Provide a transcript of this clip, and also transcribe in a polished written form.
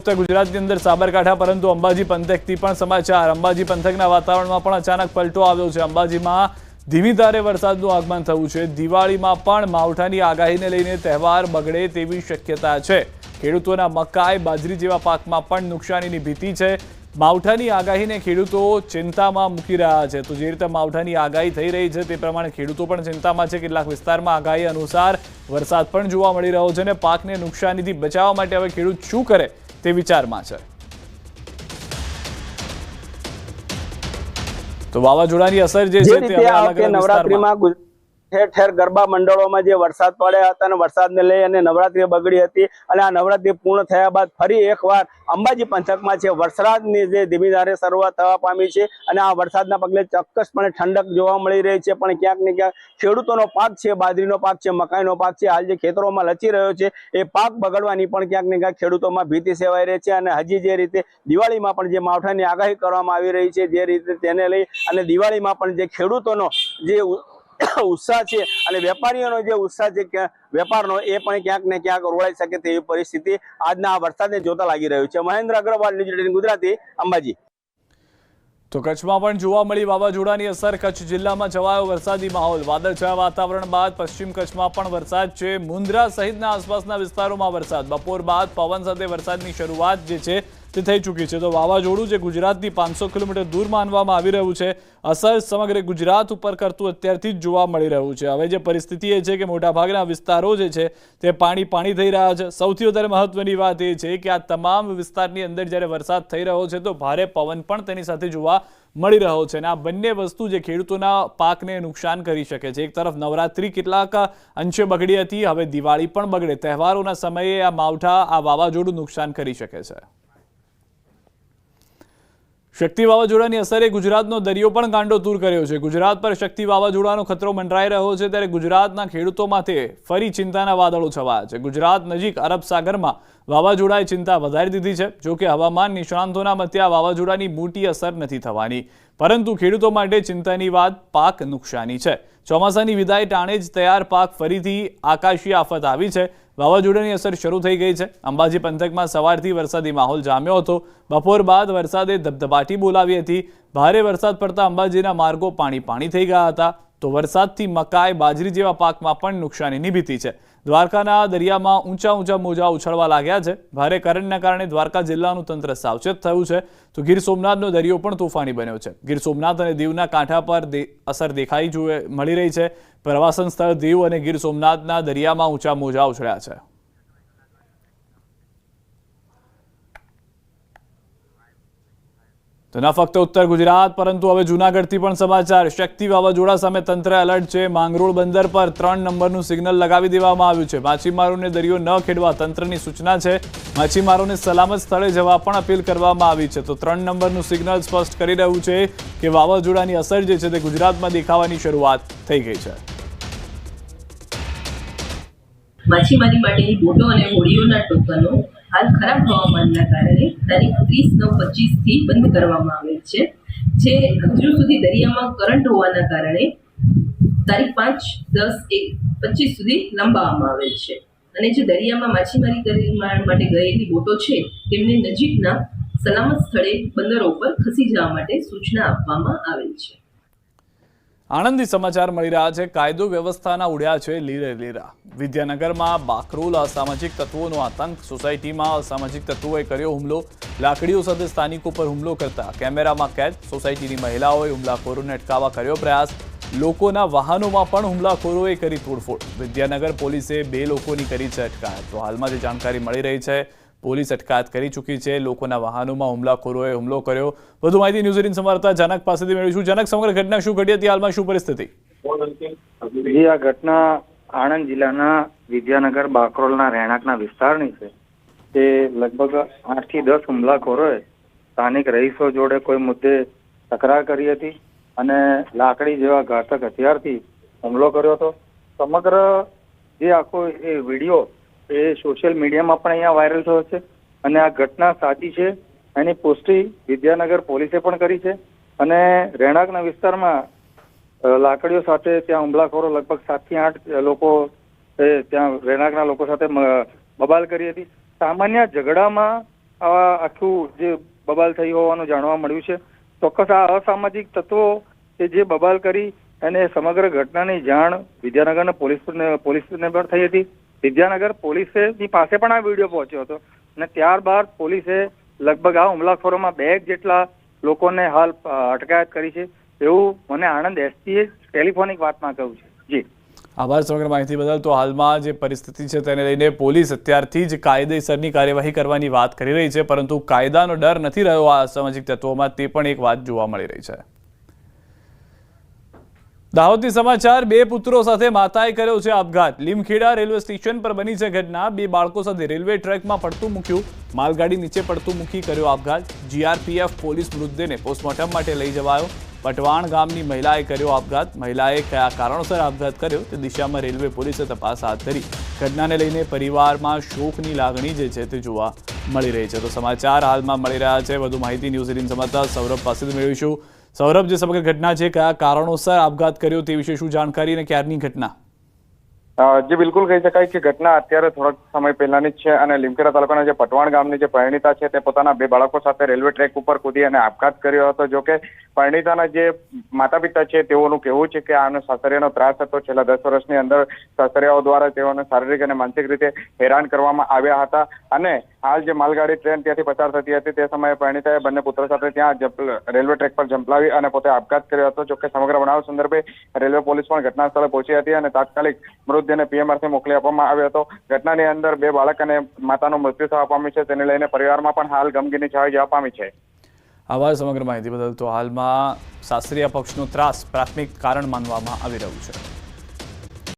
उत्तर गुजरातની અંદર સાબરકાંઠા પરંતુ અંબાજી પંથકથી પણ સમાચાર। અંબાજી પંથકના વાતાવરણમાં પણ અચાનક પલટો આવ્યો છે। અંબાજીમાં ધીમી ધારે વરસાદનું આગમન થયું છે। દિવાળીમાં પણ માવઠાની આગાહીને લઈને તહેવાર બગડે તેવી શક્યતા છે। ખેડૂતોના મકાઈ બાજરી જેવા પાકમાં પણ નુકસાનીની ભીતિ છે। માવઠાની આગાહીને ખેડૂતો ચિંતામાં મૂકી રહ્યા છે। તો જે રીતે માવઠાની આગાહી થઈ રહી છે તે પ્રમાણે ખેડૂતો પણ ચિંતામાં છે। કેટલાક વિસ્તારમાં આગાહી અનુસાર વરસાદ પણ જોવા મળી રહ્યો છે અને પાકને નુકસાનીથી બચાવવા માટે હવે ખેડૂત શું કરે તે વિચારમાં છે। તો વાવાઝોડાની અસર જે છે તે હવે અલગ અલગ વિસ્તારમાં ઠેર ઠેર ગરબા મંડળોમાં જે વરસાદ પડ્યા હતા અને વરસાદને લઈ અને નવરાત્રી બગડી હતી અને આ નવરાત્રી પૂર્ણ થયા બાદ ફરી એકવાર અંબાજી પંથકમાં છે વરસાદની જે ધીમી ધારે શરૂઆત થવા પામી છે અને આ વરસાદના પગલે ચોક્કસપણે ઠંડક જોવા મળી રહી છે। પણ ક્યાંક ને ક્યાંક ખેડૂતોનો પાક છે, બાજરીનો પાક છે, મકાઈનો પાક છે, હાલ જે ખેતરોમાં લચી રહ્યો છે એ પાક બગડવાની પણ ક્યાંક ને ક્યાંક ખેડૂતોમાં ભીતિ સેવાઈ રહી છે। અને હજી જે રીતે દિવાળીમાં પણ જે માવઠાની આગાહી કરવામાં આવી રહી છે જે રીતે તેને લઈ અને દિવાળીમાં પણ જે ખેડૂતોનો જે ઉત્સાહ છે અને વેપારીઓનો જે ઉત્સાહ છે વેપારનો એ પણ ક્યાંક ને ક્યાંક રોળાઈ શકે તેવી પરિસ્થિતિ આજના આ વરસાદને જોતા લાગી રહ્યું છે। મહેન્દ્ર અગ્રવાલ, ન્યૂઝ 18 ગુજરાતી, અંબાજી। તો કચ્છમાં પણ જોવા મળી વાવાઝોડાની અસર। કચ્છ જિલ્લામાં છવાયો વરસાદી માહોલ। વાદળછાયા વાતાવરણ બાદ પશ્ચિમ કચ્છમાં પણ વરસાદ છે। મુન્દ્રા સહિતના આસપાસના વિસ્તારોમાં વરસાદ। બપોર બાદ પવન સાથે વરસાદની શરૂઆત જે છે તે થઈ ચૂકી છે। તો વાવાઝોડું જે ગુજરાતથી 500 કિલોમીટર દૂર માનવામાં આવી રહ્યું છે અસર સમગ્ર ગુજરાત ઉપર કરતું અત્યારથી જ જોવા મળી રહ્યું છે। હવે જે પરિસ્થિતિ એ છે કે મોટાભાગના વિસ્તારો જે છે તે પાણી થઈ રહ્યા છે। સૌથી વધારે મહત્વની વાત એ છે કે આ તમામ વિસ્તારની અંદર જ્યારે વરસાદ થઈ રહ્યો છે તો ભારે પવન પણ તેની સાથે જોવા મળી રહ્યો છે અને આ બંને વસ્તુ જે ખેડૂતોના પાકને નુકસાન કરી શકે છે। એક તરફ નવરાત્રી કેટલાક અંશે બગડી હતી, હવે દિવાળી પણ બગડે। તહેવારોના સમયે આ માવઠા, આ વાવાઝોડું નુકસાન કરી શકે છે। શક્તિ વાવાઝોડાની અસરે ગુજરાતનો દરિયો પણ ગાંડો તૂર કર્યો છે। ગુજરાત પર શક્તિ વાવાઝોડાનો ખતરો મંડરાઈ રહ્યો છે ત્યારે ગુજરાતના ખેડૂતો માટે ફરી ચિંતાના વાદળો છવાયા છે। ગુજરાત નજીક અરબ સાગરમાં વાવાઝોડાએ ચિંતા વધારી દીધી છે। જો કે હવામાન નિષ્ણાંતોના મતે આ વાવાઝોડાની મોટી અસર નથી થવાની, પરંતુ ખેડૂતો માટે ચિંતાની વાત પાક નુકસાની છે। ચોમાસાની વિદાય ટાણે જ તૈયાર પાક ફરીથી આકાશી આફત આવી છે। વાવાઝોડાની અસર શરૂ થઈ ગઈ છે। અંબાજી પંથકમાં સવારથી વરસાદી માહોલ જામ્યો હતો। બપોર બાદ વરસાદે ધબધબાટી બોલાવી હતી। ભારે વરસાદ પડતા અંબાજીના માર્ગો પાણી થઈ ગયા હતા। તો વરસાદથી મકાઈ, બાજરી જેવા પાકમાં પણ નુકસાનીની ભીતિ છે। દ્વારકાના દરિયામાં ઊંચા મોજા ઉછળવા લાગ્યા છે। ભારે કરંટના કારણે દ્વારકા જિલ્લાનું તંત્ર સાવચેત થયું છે। તો ગીર સોમનાથનો દરિયો પણ તોફાની બન્યો છે। ગીર સોમનાથ અને દીવના કાંઠા પર અસર મળી રહી છે। પ્રવાસન સ્થળ દીવ અને ગીર સોમનાથના દરિયામાં ઊંચા મોજા ઉછળ્યા છે। તો ન ફક્ત ઉત્તર ગુજરાત પરંતુ હવે જૂનાગઢથી પણ સમાચાર। શક્તિ વાવાઝોડા સામે તંત્ર એલર્ટ છે। માંગરોળ બંદર પર 3 નંબરનું સિગ્નલ લગાવી દેવામાં આવ્યું છે। માછીમારોને દરિયો ન ખેડવા તંત્રની સૂચના છે। માછીમારોને સલામત સ્થળે જવા પણ અપીલ કરવામાં આવી છે। તો 3 નંબરનું સિગ્નલ સ્પષ્ટ કરી રહ્યું છે કે વાવાઝોડાની અસર જે છે તે ગુજરાતમાં દેખાવાની શરૂઆત થઈ ગઈ છે। માછીમારી માટેની બોટો અને હોડીઓના ટોકનો હાલ ખરાબ હવામાનના કારણે તારીખ 30/9/25 થી બંધ કરવામાં આવેલ છે। જે હજુ સુધી દરિયામાં કરંટ હોવાના કારણે તારીખ 5/10/25 સુધી લંબાવવામાં આવેલ છે। અને જે દરિયામાં માછીમારી કરવા માટે ગયેલી બોટો છે તેમને નજીકના સલામત સ્થળે બંદરો ઉપર ખસી જવા માટે સૂચના આપવામાં આવેલ છે। આણંદથી સમાચાર મળી રહ્યા છે। કાયદો વ્યવસ્થાના ઉડ્યા છે લીરા। વિદ્યાનગરમાં બાકરોલ અસામાજિક તત્વોનો આતંક। સોસાયટીમાં અસામાજિક તત્વોએ કર્યો હુમલો। લાકડીઓ સાથે સ્થાનિકો પર હુમલો કરતા કેમેરામાં કેદ। સોસાયટીની મહિલાઓએ હુમલાખોરોને અટકાવવા કર્યો પ્રયાસ। લોકોના વાહનોમાં પણ હુમલાખોરોએ કરી તોડફોડ। વિદ્યાનગર પોલીસે 2 લોકોની કરી છે અટકાયત। તો હાલમાં જે જાણકારી મળી રહી છે પોલીસ અટકાયત કરી ચૂકી છે। લોકોના વાહનોમાં હુમલાખોરોએ હુમલો કર્યો। વધુ માહિતી ન્યૂઝ 18 સંવાદદાતા જનક પાસેથી મેળવીશું। જનક, સમગ્ર ઘટના શું ઘટી હતી, હાલમાં શું પરિસ્થિતિ? આ ઘટના આણંદ જિલ્લાના વિદ્યાનગર બાકરોલના રહેણાંકના વિસ્તારની છે। તે લગભગ 8 થી 10 હુમલાખોરોએ સ્થાનિક રહીશો જોડે કોઈ મુદ્દે તકરાર કરી હતી અને લાકડી જેવા ઘાતક હથિયારથી હુમલો કર્યો હતો। સમગ્ર જે આખો એ વિડીયો એ સોશિયલ મીડિયામાં પણ અહીંયા વાયરલ થયો છે અને આ ઘટના સાચી છે એની પુષ્ટિ વિદ્યાનગર પોલીસે પણ કરી છે। અને રહેણાંકના વિસ્તારમાં લાકડીઓ સાથે ત્યાં હુમલાખોરો લગભગ 7 થી 8 લોકો ત્યાં રહેણાંકના લોકો સાથે બબાલ કરી હતી। સામાન્ય ઝઘડામાં આખું જે બબાલ થઈ હોવાનું જાણવા મળ્યું છે. ચોક્કસ આ અસામાજિક તત્વો કે જે બબાલ કરી અને સમગ્ર ઘટનાની જાણ વિદ્યાનગરના પોલીસને પણ થઈ હતી. વિદ્યાનગર પોલીસની પાસે પણ આ વિડીયો પહોંચ્યો હતો અને ત્યારબાદ પોલીસે લગભગ આ હુમલાખોરોમાં 2 જેટલા લોકોને હાલ અટકાયત કરી છે એવું મને આણંદ એસપીએ ટેલિફોનિક વાતમાં કહ્યું છે. જી આભાર સમગ્ર માહિતી બદલ. તો હાલમાં જે પરિસ્થિતિ છે તેને લઈને પોલીસ અત્યારથી જ કાયદેસરની કાર્યવાહી કરવાની વાત કરી રહી છે, પરંતુ કાયદાનો ડર નથી રહ્યો આ અસામાજિક તત્વોમાં, તે પણ એક વાત જોવા મળી રહી છે. દાહોદથી સમાચાર. 2 પુત્રો સાથે માતાએ કર્યો છે આપઘાત. લીમખેડા રેલવે સ્ટેશન પર બની છે ઘટના. 2 બાળકો સાથે રેલવે ટ્રેકમાં પડતું મૂક્યું, માલગાડી નીચે પડતું મૂકી કર્યો આપઘાત. જીઆરપીએફ પોલીસ મૃતદેહને પોસ્ટમોર્ટમ માટે લઈ જવાયો. પટવાણ ગામની મહિલાએ કર્યો આપઘાત. મહિલાએ કયા કારણોસર આપઘાત કર્યો તે દિશામાં રેલવે પોલીસે તપાસ હાથ ધરી. ઘટનાને લઈને પરિવારમાં શોકની લાગણી જે છે તે જોવા મળી રહી છે. તો સમાચાર હાલમાં મળી રહ્યા છે. વધુ માહિતી ન્યૂઝ 18 સમાચાર સૌરભ પાસેથી મેળવીશું. સૌરભ, જે સમગ્ર ઘટના છે, કયા કારણોસર આપઘાત કર્યો તે વિશે શું જાણકારી અને ક્યારની ઘટના? જે બિલકુલ કહી શકાય કે ઘટના અત્યારે થોડાક સમય પહેલાની જ છે અને લીમખેડા તાલુકાના જે પટવાણ ગામની જે પરિણીતા છે તે પોતાના 2 બાળકો સાથે રેલવે ટ્રેક ઉપર કૂદી અને આપઘાત કર્યો હતો. જો કે પરિણીતાના જે માતા પિતા છે તેઓનું કહેવું છે કે આનો સાસરિયાનો ત્રાસ હતો. છેલ્લા 10 વર્ષની અંદર સાસરિયાઓ દ્વારા તેઓને શારીરિક અને માનસિક રીતે હેરાન કરવામાં આવ્યા હતા અને હાલ જે માલગાડી ટ્રેન ત્યાંથી પસાર થતી હતી તે સમયે પરિણીતાએ બંને પુત્ર સાથે ત્યાં રેલવે ટ્રેક પર ઝંપલાવી અને પોતે આપઘાત કર્યો હતો. જોકે સમગ્ર બનાવ સંદર્ભે રેલવે પોલીસ પણ ઘટના સ્થળે પહોંચી હતી અને તાત્કાલિક મૃતદેહને પીએમઆરથી મોકલી આપવામાં આવ્યો હતો. ઘટનાની અંદર 2 બાળક અને માતાનું મૃત્યુ થવા પામ્યું છે. તેને લઈને પરિવારમાં પણ હાલ ગમગીની છવાઈ જવા પામી છે. આભાર સમગ્ર માહિતી બદલ. તો હાલમાં સાસરિયા પક્ષનો ત્રાસ પ્રાથમિક કારણ માનવામાં આવી રહ્યું છે.